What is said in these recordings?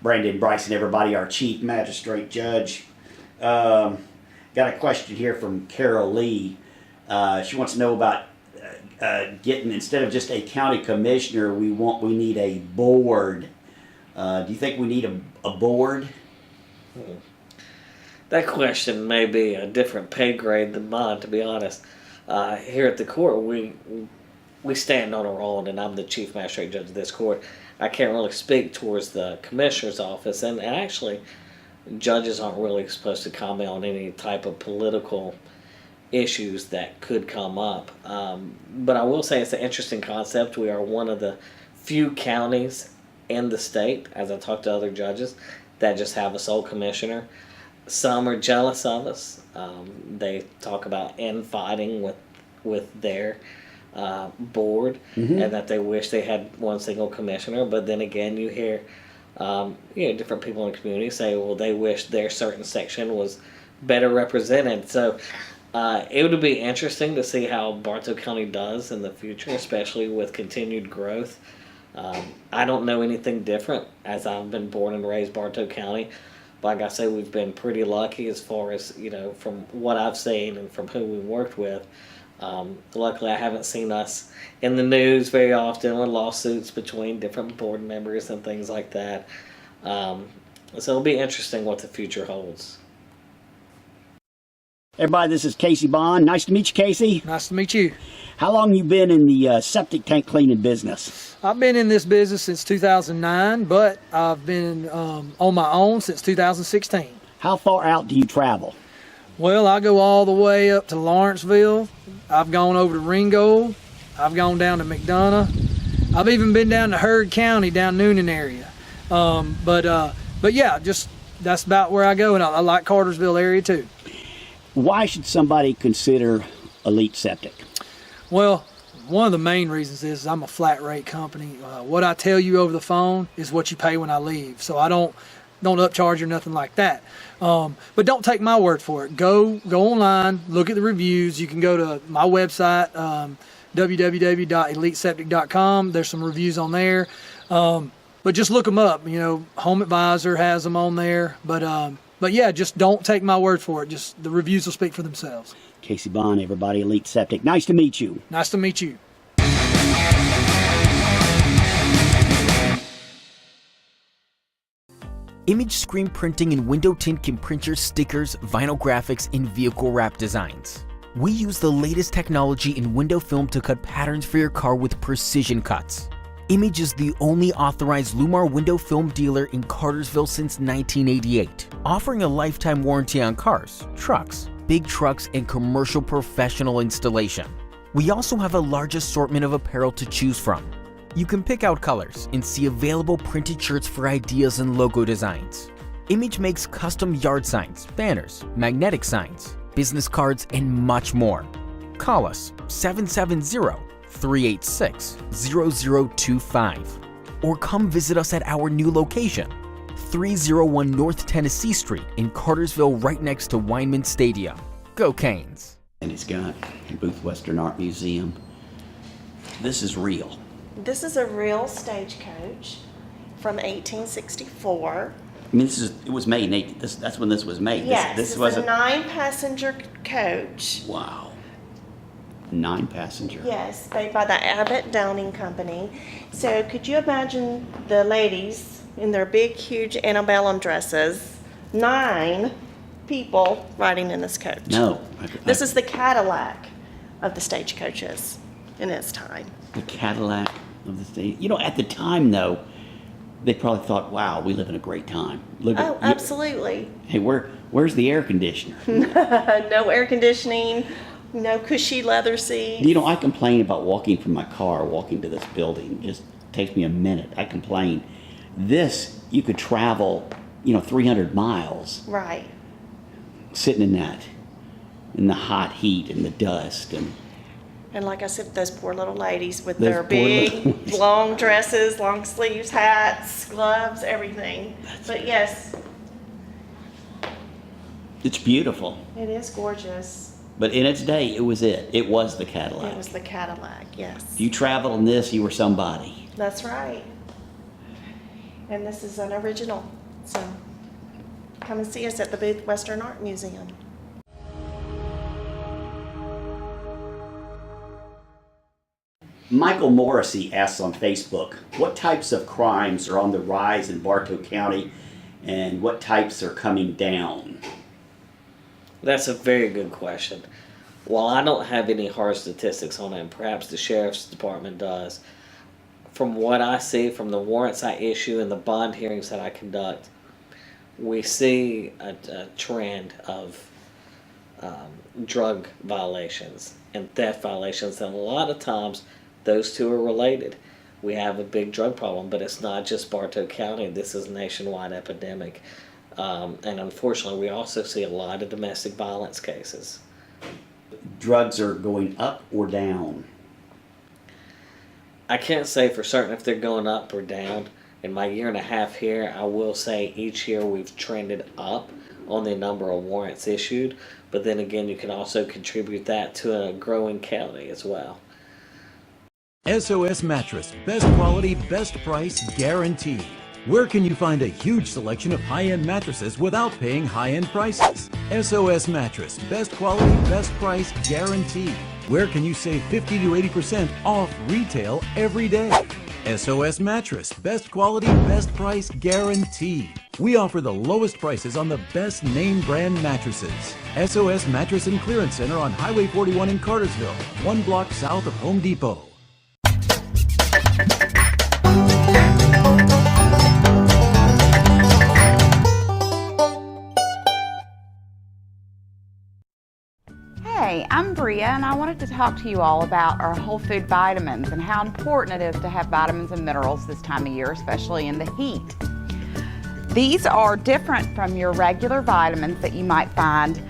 Brandon, Bryson, everybody, our Chief Magistrate Judge. Got a question here from Carol Lee. She wants to know about getting, instead of just a county commissioner, we need a board. Do you think we need a board? That question may be a different pay grade than mine, to be honest. Here at the court, we stand on our own, and I'm the Chief Magistrate Judge of this court. I can't really speak towards the Commissioner's office, and actually, judges aren't really supposed to comment on any type of political issues that could come up. But I will say it's an interesting concept. We are one of the few counties in the state, as I talk to other judges, that just have a sole commissioner. Some are jealous of us. They talk about infighting with their board, and that they wish they had one single commissioner. But then again, you hear different people in the community say, well, they wish their certain section was better represented. So it would be interesting to see how Bartow County does in the future, especially with continued growth. I don't know anything different, as I've been born and raised Bartow County. Like I say, we've been pretty lucky as far as, from what I've seen and from who we worked with. Luckily, I haven't seen us in the news very often with lawsuits between different board members and things like that. So it'll be interesting what the future holds. Everybody, this is Casey Bond. Nice to meet you, Casey. Nice to meet you. How long you been in the septic tank cleaning business? I've been in this business since 2009, but I've been on my own since 2016. How far out do you travel? Well, I go all the way up to Lawrenceville. I've gone over to Ringgold. I've gone down to McDonough. I've even been down to Heard County, down Noonan area. But yeah, just that's about where I go, and I like Cartersville area too. Why should somebody consider Elite Septic? Well, one of the main reasons is I'm a flat rate company. What I tell you over the phone is what you pay when I leave. So I don't upcharge or nothing like that. But don't take my word for it. Go online, look at the reviews. You can go to my website, www.eliteseptic.com. There's some reviews on there. But just look them up. Home Advisor has them on there. But yeah, just don't take my word for it. Just the reviews will speak for themselves. Casey Bond, everybody, Elite Septic. Nice to meet you. Nice to meet you. Image screen printing and window tint can print your stickers, vinyl graphics, and vehicle wrap designs. We use the latest technology in window film to cut patterns for your car with precision cuts. Image is the only authorized Lumar window film dealer in Cartersville since 1988, offering a lifetime warranty on cars, trucks, big trucks, and commercial professional installation. We also have a large assortment of apparel to choose from. You can pick out colors and see available printed shirts for ideas and logo designs. Image makes custom yard signs, banners, magnetic signs, business cards, and much more. Call us 770-386-0025 or come visit us at our new location, 301 North Tennessee Street in Cartersville, right next to Weinman Stadium. Go Canes! And it's got Booth Western Art Museum. This is real. This is a real stagecoach from 1864. I mean, it was made in that's when this was made. Yes, this it's was a 9-passenger coach. Wow. 9-passenger. Yes, made by the Abbott Downing Company. So could you imagine the ladies in their big, huge antebellum dresses, 9 people riding in this coach? No. This is the Cadillac of the stagecoaches in its time. The Cadillac of the state. At the time, though, they probably thought, wow, we live in a great time. Absolutely. Hey, where's the air conditioner? No air conditioning, no cushy leather seats. I complain about walking from my car, walking to this building. It just takes me a minute. I complain. This, you could travel, 300 miles. Right. Sitting in the hot heat and the dust. And like I said, those poor little ladies with their big, long dresses, long sleeves, hats, gloves, everything. But yes. It's beautiful. It is gorgeous. But in its day, it was it. It was the Cadillac. It was the Cadillac, yes. If you traveled in this, you were somebody. That's right. And this is an original, so come and see us at the booth, Western Art Museum. Michael Morrissey asks on Facebook, what types of crimes are on the rise in Bartow County and what types are coming down? That's a very good question. While I don't have any hard statistics on it, and perhaps the Sheriff's Department does, from what I see from the warrants I issue and the bond hearings that I conduct, we see a trend of drug violations and theft violations, and a lot of times those two are related. We have a big drug problem, but it's not just Bartow County. This is a nationwide epidemic. And unfortunately, we also see a lot of domestic violence cases. Drugs are going up or down? I can't say for certain if they're going up or down. In my year and a half here, I will say each year we've trended up on the number of warrants issued. But then again, you can also contribute that to a growing county as well. SOS Mattress, best quality, best price, guaranteed. Where can you find a huge selection of high-end mattresses without paying high-end prices? SOS Mattress, best quality, best price, guaranteed. Where can you save 50 to 80% off retail every day? SOS Mattress, best quality, best price, guaranteed. We offer the lowest prices on the best name brand mattresses. SOS Mattress and Clearance Center on Highway 41 in Cartersville, 1 block south of Home Depot. Hey, I'm Bria, and I wanted to talk to you all about our whole food vitamins and how important it is to have vitamins and minerals this time of year, especially in the heat. These are different from your regular vitamins that you might find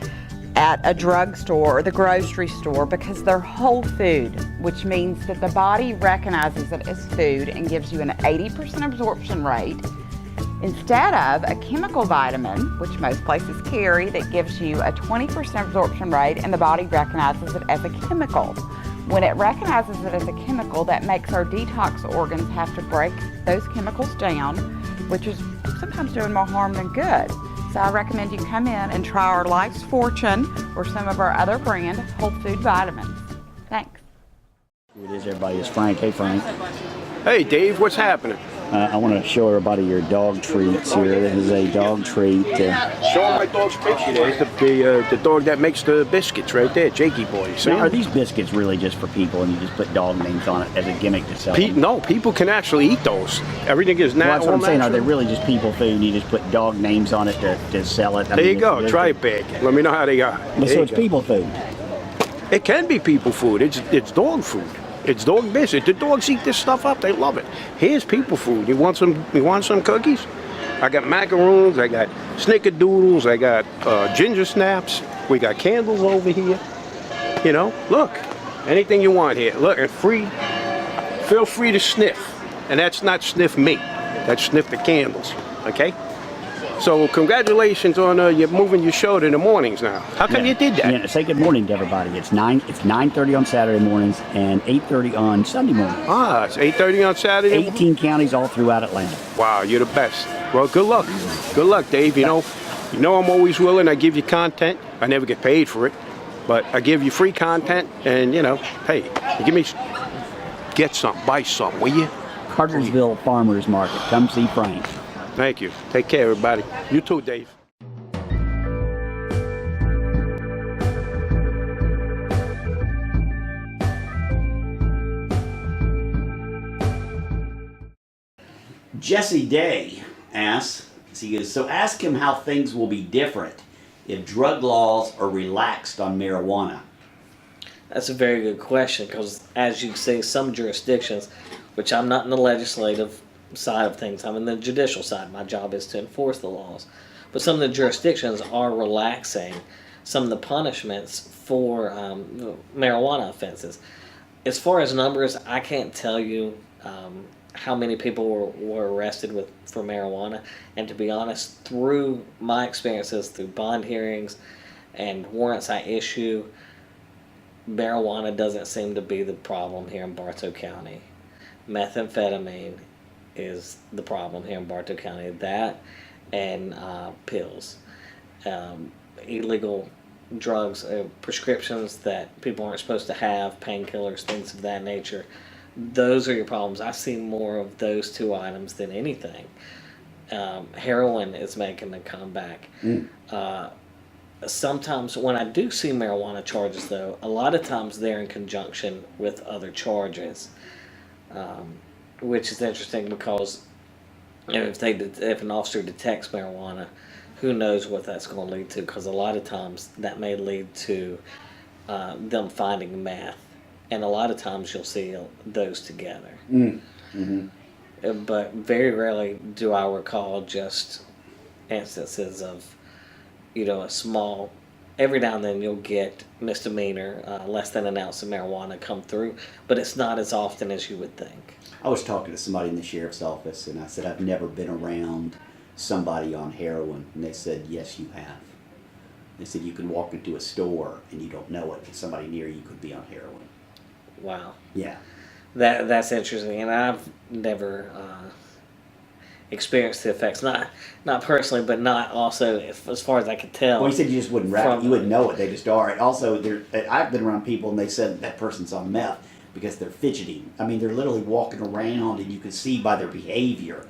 at a drugstore or the grocery store because they're whole food, which means that the body recognizes it as food and gives you an 80% absorption rate instead of a chemical vitamin, which most places carry, that gives you a 20% absorption rate and the body recognizes it as a chemical. When it recognizes it as a chemical, that makes our detox organs have to break those chemicals down, which is sometimes doing more harm than good. So I recommend you come in and try our Life's Fortune or some of our other brand whole food vitamins. Thanks. Who it is, everybody? It's Frank. Hey, Frank. Hey, Dave, what's happening? I want to show everybody your dog treats here. This is a dog treat. Show them my dog's picture there. It's the dog that makes the biscuits right there, Jakey boy. See? Now, are these biscuits really just for people and you just put dog names on it as a gimmick to sell them? No, people can actually eat those. Everything is Well, natural. that's what I'm saying. Are they really just people food and you just put dog names on it to sell it? There you go. Try it, big. Let me know how they are. So it's people food. It can be people food. It's dog food. It's dog biscuit. The dogs eat this stuff up. They love it. Here's people food. You want some cookies? I got macaroons. I got snickerdoodles. I got ginger snaps. We got candles over here. You know, look. Anything you want here. Look, and free. Feel free to sniff. And that's not sniff me. That's sniff the candles. Okay? So congratulations on you moving your show to the mornings now. How come you did that? Yeah, say good morning to everybody. It's 9:30 on Saturday mornings and 8:30 on Sunday mornings. It's 8:30 on Saturday. 18 counties all throughout Atlanta. Wow, you're the best. Well, good luck. Good luck, Dave. You know I'm always willing. I give you content. I never get paid for it, but I give you free content. And hey, get some, buy some, will you? Cartersville Farmers Market. Come see Frank. Thank you. Take care, everybody. You too, Dave. Jesse Day asks, so ask him how things will be different if drug laws are relaxed on marijuana. That's a very good question because, as you say, some jurisdictions, which I'm not in the legislative side of things, I'm in the judicial side. My job is to enforce the laws. But some of the jurisdictions are relaxing some of the punishments for marijuana offenses. As far as numbers, I can't tell you how many people were arrested for marijuana. And to be honest, through my experiences, through bond hearings and warrants I issue, marijuana doesn't seem to be the problem here in Bartow County. Methamphetamine is the problem here in Bartow County. That and pills, illegal drugs, prescriptions that people aren't supposed to have, painkillers, things of that nature. Those are your problems. I see more of those two items than anything. Heroin is making a comeback. Sometimes when I do see marijuana charges, though, a lot of times they're in conjunction with other charges, which is interesting because if an officer detects marijuana, who knows what that's going to lead to, because a lot of times that may lead to them finding meth, and a lot of times you'll see those together. But very rarely do I recall just instances of, a small, every now and then you'll get misdemeanor, less than an ounce of marijuana come through, but it's not as often as you would think. I was talking to somebody in the sheriff's office, and I said, I've never been around somebody on heroin. And they said, yes, you have. They said, you can walk into a store and you don't know it, and somebody near you could be on heroin. Wow. Yeah. That's interesting, and I've never experienced the effects, not personally, but not also as far as I could tell. Well, you said you just wouldn't you wouldn't know it. They just are. And also, I've been around people and they said that person's on meth because they're fidgeting. I mean, they're literally walking around, and you can see by their behavior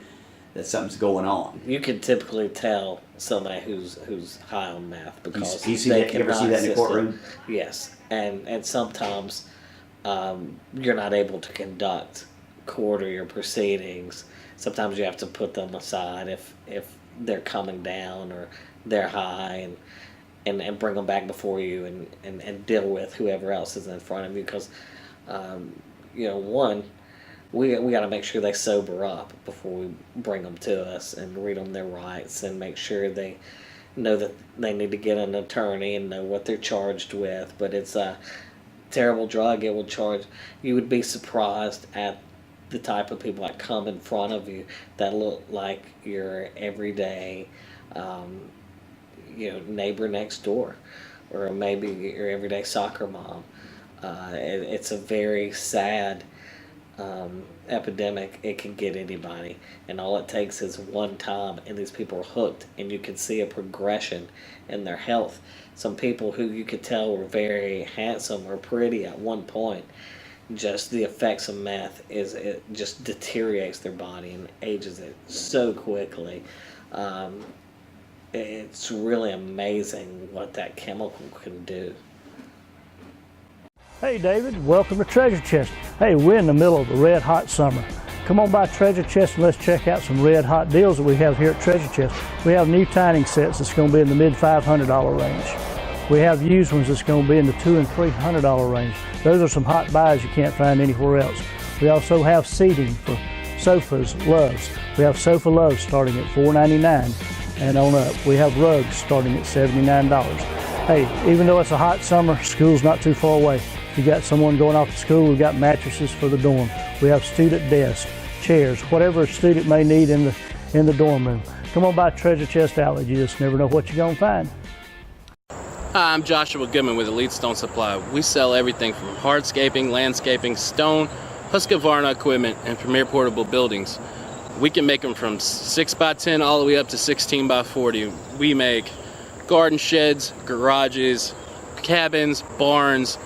that something's going on. You can typically tell somebody who's high on meth because you ever see that in the courtroom? Yes, and sometimes you're not able to conduct court or your proceedings. Sometimes you have to put them aside if they're coming down or they're high, and bring them back before you and deal with whoever else is in front of you, because one, we got to make sure they sober up before we bring them to us and read them their rights and make sure they know that they need to get an attorney and know what they're charged with. But it's a terrible drug. It will charge. You would be surprised at the type of people that come in front of you that look like your everyday, neighbor next door, or maybe your everyday soccer mom. It's a very sad epidemic. It can get anybody, and all it takes is one time, and these people are hooked, and you can see a progression in their health. Some people who you could tell were very handsome or pretty at one point, just the effects of meth it just deteriorates their body and ages it so quickly. It's really amazing what that chemical can do. Hey David, welcome to Treasure Chest. Hey, we're in the middle of the red hot summer. Come on by Treasure Chest and let's check out some red hot deals that we have here at Treasure Chest. We have new tining sets that's going to be in the mid $500 range. We have used ones that's going to be in the $200 and $300 range. Those are some hot buys you can't find anywhere else. We also have seating for sofas, loves. We have sofa loves starting at $4.99 and on up. We have rugs starting at $79. Hey, even though it's a hot summer, school's not too far away. If you got someone going off to school, we've got mattresses for the dorm. We have student desks, chairs, whatever a student may need in the dorm room. Come on by Treasure Chest Outlet. You just never know what you're going to find. Hi, I'm Joshua Goodman with Elite Stone Supply. We sell everything from hardscaping, landscaping, stone, Husqvarna equipment, and premier portable buildings. We can make them from 6x10 all the way up to 16x40. We make garden sheds, garages, cabins, barns,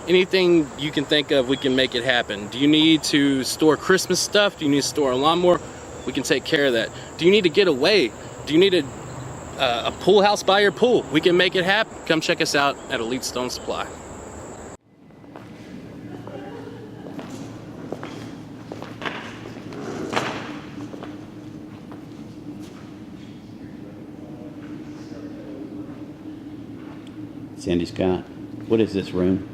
anything you can think of, we can make it happen. Do you need to store Christmas stuff? Do you need to store a lawnmower? We can take care of that. Do you need to get away? Do you need a pool house by your pool? We can make it happen. Come check us out at Elite Stone Supply. Sandy Scott, what is this room?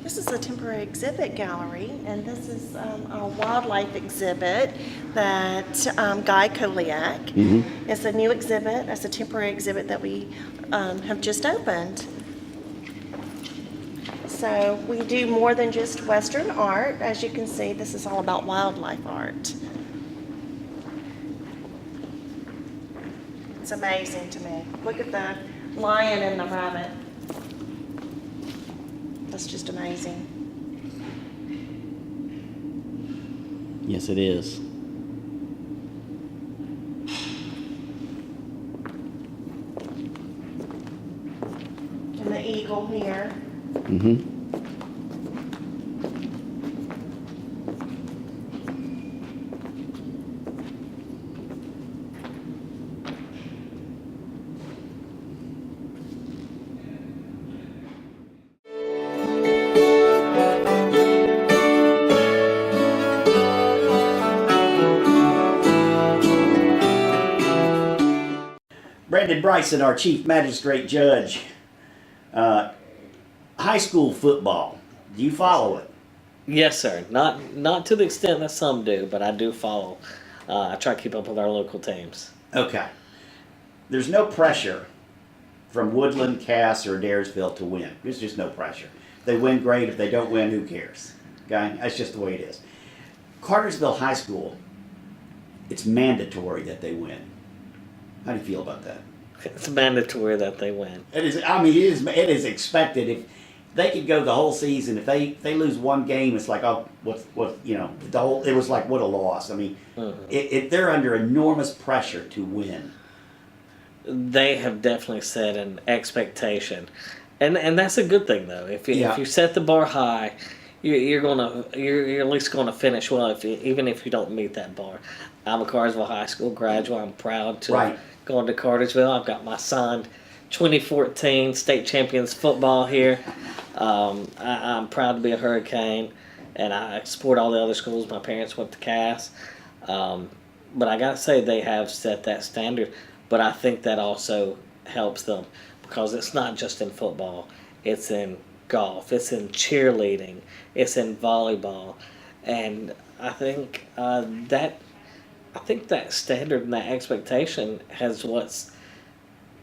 This is a temporary exhibit gallery, and this is a wildlife exhibit that Guy Koliak. It's a new exhibit. It's a temporary exhibit that we have just opened. So we do more than just Western art. As you can see, this is all about wildlife art. It's amazing to me. Look at the lion and the rabbit. That's just amazing. Yes, it is. people here. Brandon Bryson, our Chief Magistrate Judge. High school football, do you follow it? Yes, sir. Not to the extent that some do, but I do follow. I try to keep up with our local teams. Okay. There's no pressure from Woodland, Cass, or Daresville to win. There's just no pressure. If they win, great. If they don't win, who cares? Okay? That's just the way it is. Cartersville High School, it's mandatory that they win. How do you feel about that? It's mandatory that they win. It is. I mean, it is expected. If they could go the whole season, if they lose one game, it's like, oh, what you know, the whole. It was like, what a loss. I mean, they're under enormous pressure to win. They have definitely set an expectation, and that's a good thing though. If you set the bar high, you're at least gonna finish well. Even if you don't meet that bar. I'm a Cartersville High School graduate. I'm proud to have gone to Cartersville. I've got my signed 2014 state champions football here. I'm proud to be a Hurricane, and I support all the other schools. My parents went to Cass, but I gotta say they have set that standard. But I think that also helps them because it's not just in football. It's in golf. It's in cheerleading. It's in volleyball, and I think that standard and that expectation has what's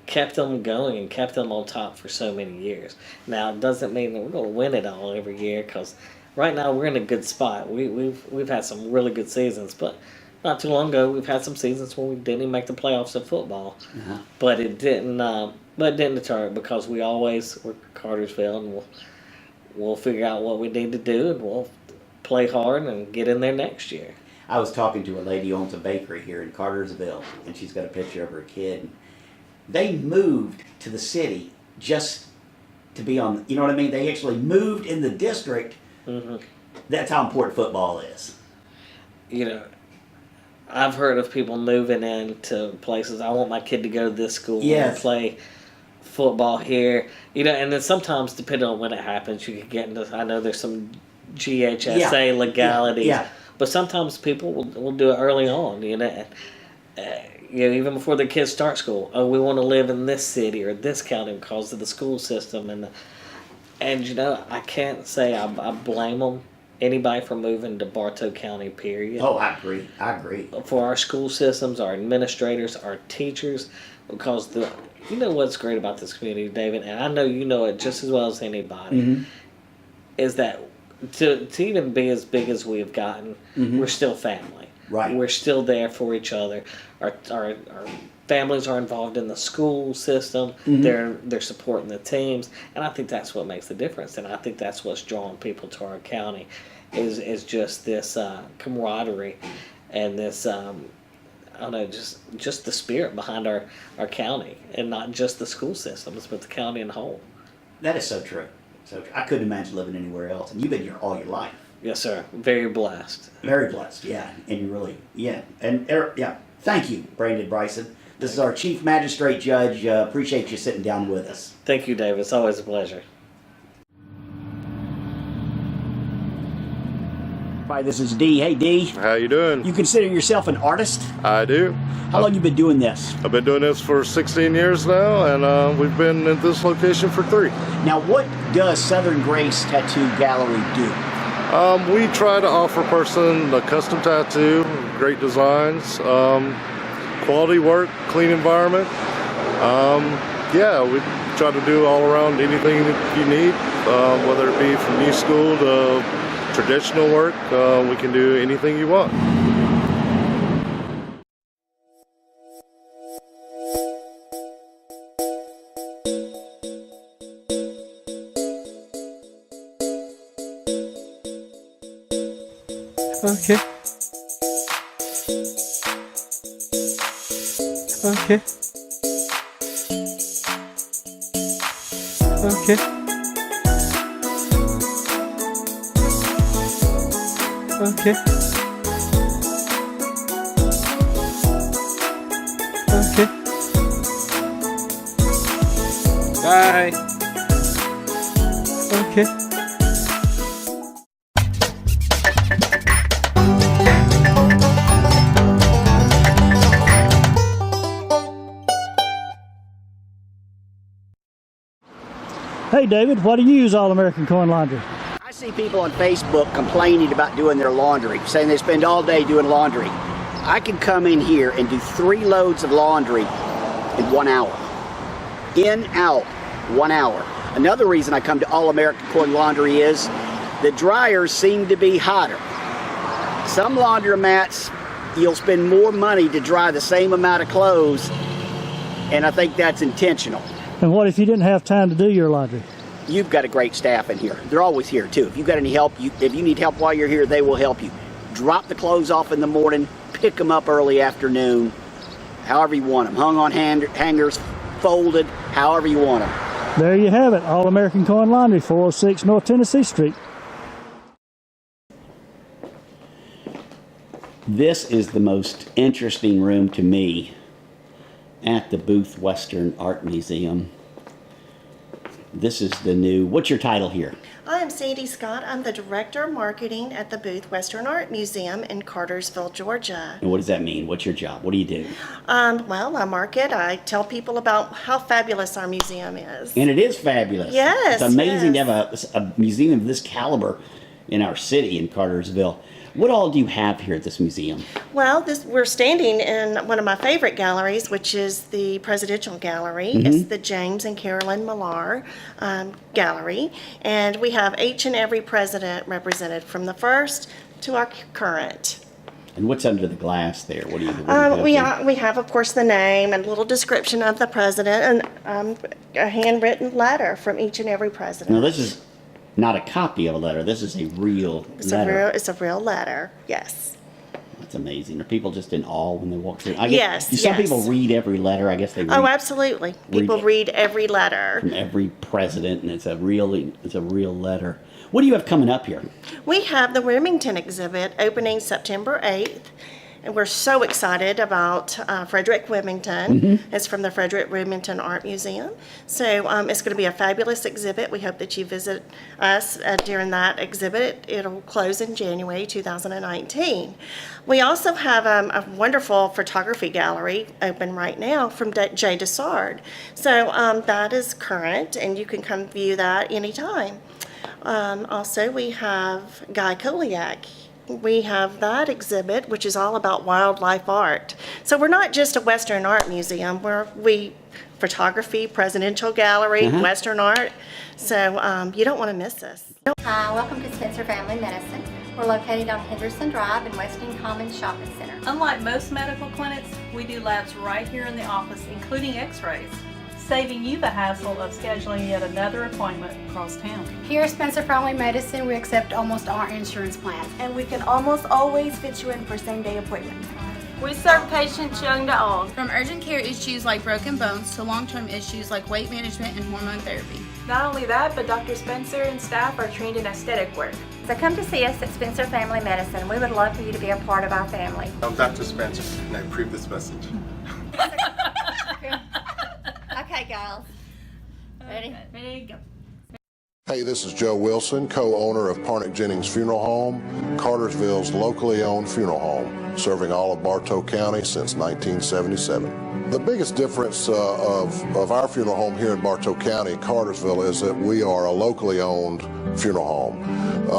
kept them going and kept them on top for so many years. Now, it doesn't mean that we're going to win it all every year because right now we're in a good spot. We've had some really good seasons, but not too long ago we've had some seasons when we didn't even make the playoffs in football. But it didn't. But it didn't deter it because we always we're Cartersville and we'll figure out what we need to do and we'll play hard and get in there next year. I was talking to a lady who owns a bakery here in Cartersville, and she's got a picture of her kid. They moved to the city just to be on, you know what I mean? They actually moved in the district. That's how important football is. You know, I've heard of people moving into places. I want my kid to go to this school and play football here. You know, and then sometimes, depending on when it happens, you can get into, I know there's some GHSA legalities. But sometimes people will do it early on, you know, even before the kids start school. Oh, we want to live in this city or this county because of the school system, and you know, I can't say I blame them, anybody for moving to Bartow County. Period. Oh, I agree. For our school systems, our administrators, our teachers, because you know what's great about this community, David, and I know you know it just as well as anybody, is that. To even be as big as we have gotten, we're still family. Right. We're still there for each other. Our families are involved in the school system. They're supporting the teams, and I think that's what makes the difference. And I think that's what's drawing people to our county, is just this camaraderie, and this I don't know, just the spirit behind our county, and not just the school systems, but the county in whole. That is so true. So I couldn't imagine living anywhere else. And you've been here all your life. Yes, sir. Very blessed. Very blessed, yeah. And you really, And thank you, Brandon Bryson. This is our Chief Magistrate Judge. Appreciate you sitting down with us. Thank you, David. It's always a pleasure. Hi, this is D. Hey, D. How you doing? You consider yourself an artist? I do. How long you been doing this? I've been doing this for 16 years now, and we've been at this location for 3. Now, what does Southern Grace Tattoo Gallery do? We try to offer a person a custom tattoo, great designs, quality work, clean environment. We try to do all around anything that you need, whether it be from new school to traditional work. We can do anything you want. Okay. Okay. Okay. Bye. Okay. Hey David, why do you use All American Coin Laundry? I see people on Facebook complaining about doing their laundry, saying they spend all day doing laundry. I can come in here and do 3 loads of laundry in 1 hour. In, out, 1 hour. Another reason I come to All American Coin Laundry is the dryers seem to be hotter. Some laundromats, you'll spend more money to dry the same amount of clothes, and I think that's intentional. And what if you didn't have time to do your laundry? You've got a great staff in here. They're always here too. If you've got any help, if you need help while you're here, they will help you. Drop the clothes off in the morning, pick them up early afternoon, however you want them. Hung on hangers, folded, however you want them. There you have it, All American Coin Laundry, 406 North Tennessee Street. This is the most interesting room to me at the Booth Western Art Museum. This is the new, what's your title here? I'm Sandy Scott. I'm the Director of Marketing at the Booth Western Art Museum in Cartersville, Georgia. And what does that mean? What's your job? What do you do? Well, I market. I tell people about how fabulous our museum is. And it is fabulous. Yes, It's amazing yes. to have a museum of this caliber in our city, in Cartersville. What all do you have here at this museum? Well, we're standing in one of my favorite galleries, which is the Presidential Gallery. It's the James and Carolyn Millar Gallery. And we have each and every president represented from the first to our current. And what's under the glass there? What do you We have, of course, the name and a little description of the president and a handwritten letter from each and every president. Now, this is not a copy of a letter. This is a real letter. It's a real letter, yes. That's amazing. Are people just in awe when they walk through? Yes, Do some yes. people read every letter? I guess they read. Oh, absolutely. People read every letter. From every president, and it's a real letter. What do you have coming up here? We have the Remington exhibit opening September 8th. And we're so excited about Frederick Remington. It's from the Frederick Remington Art Museum. So it's going to be a fabulous exhibit. We hope that you visit us during that exhibit. It'll close in January 2019. We also have a wonderful photography gallery open right now from Jay Dessard. So that is current, and you can come view that anytime. Also, we have Guy Koliak. We have that exhibit, which is all about wildlife art. So we're not just a Western art museum. We photography, presidential gallery, Western art. So you don't want to miss us. Hi, welcome to Spencer Family Medicine. We're located on Henderson Drive in Weston Commons Shopping Center. Unlike most medical clinics, we do labs right here in the office, including x-rays, saving you the hassle of scheduling yet another appointment across town. Here at Spencer Family Medicine, we accept almost all insurance plans. And we can almost always fit you in for same-day appointments. We serve patients young to old. From urgent care issues like broken bones to long-term issues like weight management and hormone therapy. Not only that, but Dr. Spencer and staff are trained in aesthetic work. So come to see us at Spencer Family Medicine. We would love for you to be a part of our family. I'm Dr. Spencer, and I approve this message. Okay, guys. Ready? Ready, go. Hey, this is Joe Wilson, co-owner of Parnick Jennings Funeral Home, Cartersville's locally owned funeral home, serving all of Bartow County since 1977. The biggest difference of our funeral home here in Bartow County, Cartersville, is that we are a locally owned funeral home.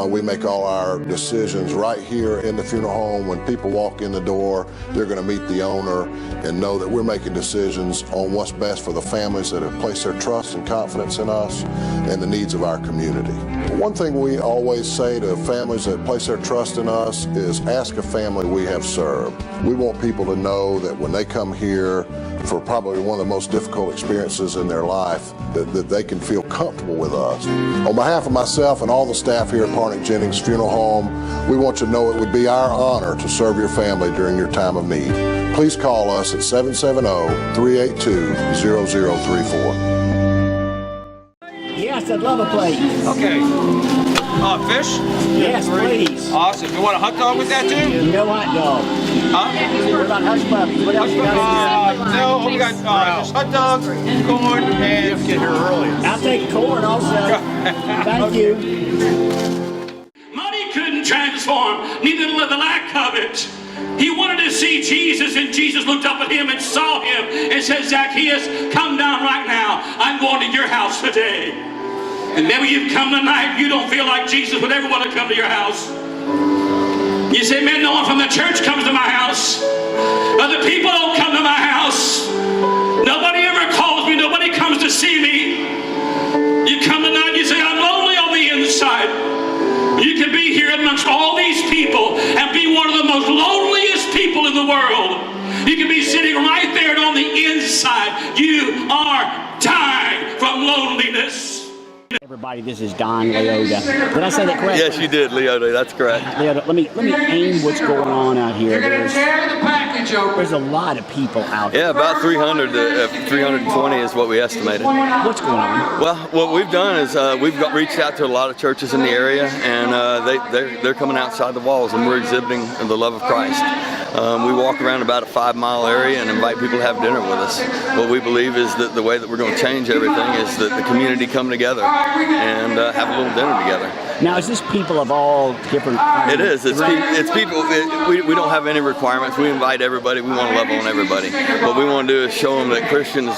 We make all our decisions right here in the funeral home. When people walk in the door, they're going to meet the owner and know that we're making decisions on what's best for the families that have placed their trust and confidence in us and the needs of our community. One thing we always say to families that place their trust in us is ask a family we have served. We want people to know that when they come here for probably one of the most difficult experiences in their life, that they can feel comfortable with us. On behalf of myself and all the staff here at Parnick Jennings Funeral Home, we want you to know it would be our honor to serve your family during your time of need. Please call us at 770-382-0034. Yes, I'd love a plate. Okay. Fish? Yes, please. Awesome. You want a hot dog with that too? No hot dog. Huh? What about hush puppies? What else you got? No, we got just hot dogs, corn, and Get here early. I'll take corn also. Thank you. Money couldn't transform, neither the lack of it. He wanted to see Jesus, and Jesus looked up at him and saw him and said, Zacchaeus, come down right now. I'm going to your house today. And maybe you've come tonight, you don't feel like Jesus would ever want to come to your house. You say, man, no one from the church comes to my house. Other people don't come to my house. Nobody ever calls me. Nobody comes to see me. You come tonight, you say, I'm lonely on the inside. You can be here amongst all these people and be one of the most loneliest people in the world. You can be sitting right there, and on the inside, you are dying from loneliness. Everybody, this is Don Leota. Did I say that correctly? Yes, you did, Leota. That's correct. Leota, let me aim what's going on out here. There's a lot of people out there. Yeah, about 300 to 320 is what we estimated. What's going on? Well, what we've done is we've reached out to a lot of churches in the area, and they're coming outside the walls, and we're exhibiting the love of Christ. We walk around about a 5-mile area and invite people to have dinner with us. What we believe is that the way that we're going to change everything is that the community come together and have a little dinner together. Now, is this people of all different? It is. It's people. We don't have any requirements. We invite everybody. We want to love on everybody. What we want to do is show them that Christians,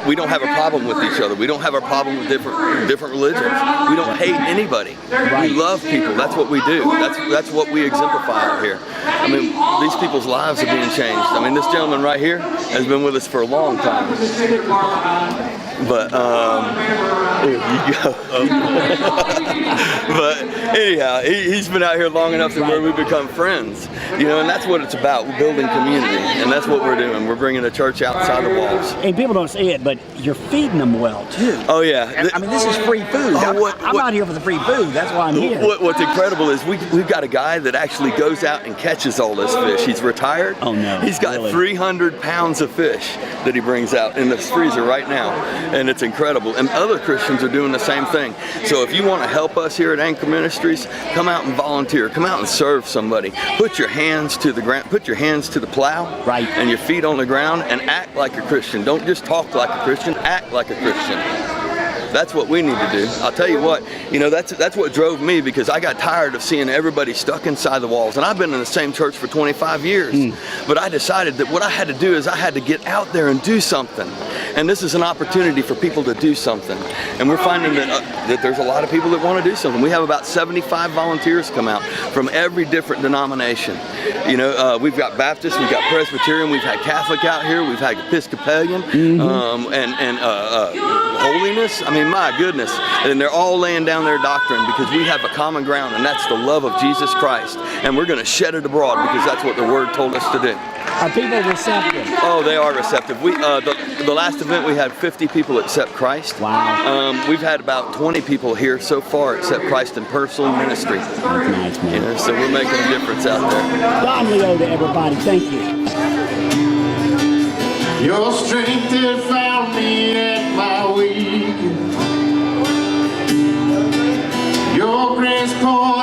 we don't have a problem with each other. We don't have a problem with different religions. We don't hate anybody. We love people. That's what we do. That's what we exemplify out here. I mean, these people's lives are being changed. I mean, this gentleman right here has been with us for a long time. But there you go. But anyhow, he's been out here long enough to where we become friends, you know, and that's what it's about. We're building community, and that's what we're doing. We're bringing the church outside the walls. And people don't see it, but you're feeding them well too. Oh yeah. I mean, this is free food. I'm out here for the free food. That's why I'm here. What's incredible is we've got a guy that actually goes out and catches all this fish. He's retired. Oh no. He's got 300 pounds of fish that he brings out in this freezer right now, and it's incredible. And other Christians are doing the same thing. So if you want to help us here at Anchor Ministries, come out and volunteer. Come out and serve somebody. Put your hands to the ground. Put your hands to the plow. Right. And your feet on the ground, and act like a Christian. Don't just talk like a Christian. Act like a Christian. That's what we need to do. I'll tell you what, you know, that's what drove me, because I got tired of seeing everybody stuck inside the walls. And I've been in the same church for 25 years. But I decided that what I had to do is I had to get out there and do something. And this is an opportunity for people to do something. And we're finding that there's a lot of people that want to do something. We have about 75 volunteers come out from every different denomination. You know, we've got Baptist, we've got Presbyterian, we've had Catholic out here, we've had Episcopalian, and holiness. I mean, my goodness. And they're all laying down their doctrine because we have a common ground, and that's the love of Jesus Christ. And we're going to shed it abroad because that's what the Word told us to do. Are people receptive? Oh, they are receptive. We the last event we had 50 people accept Christ. Wow. We've had about 20 people here so far accept Christ in personal ministry. That's nice, man. You know, so we're making a difference out there. Don Leota, everybody. Thank you. Your strength has found me at my weakest. Your grace poured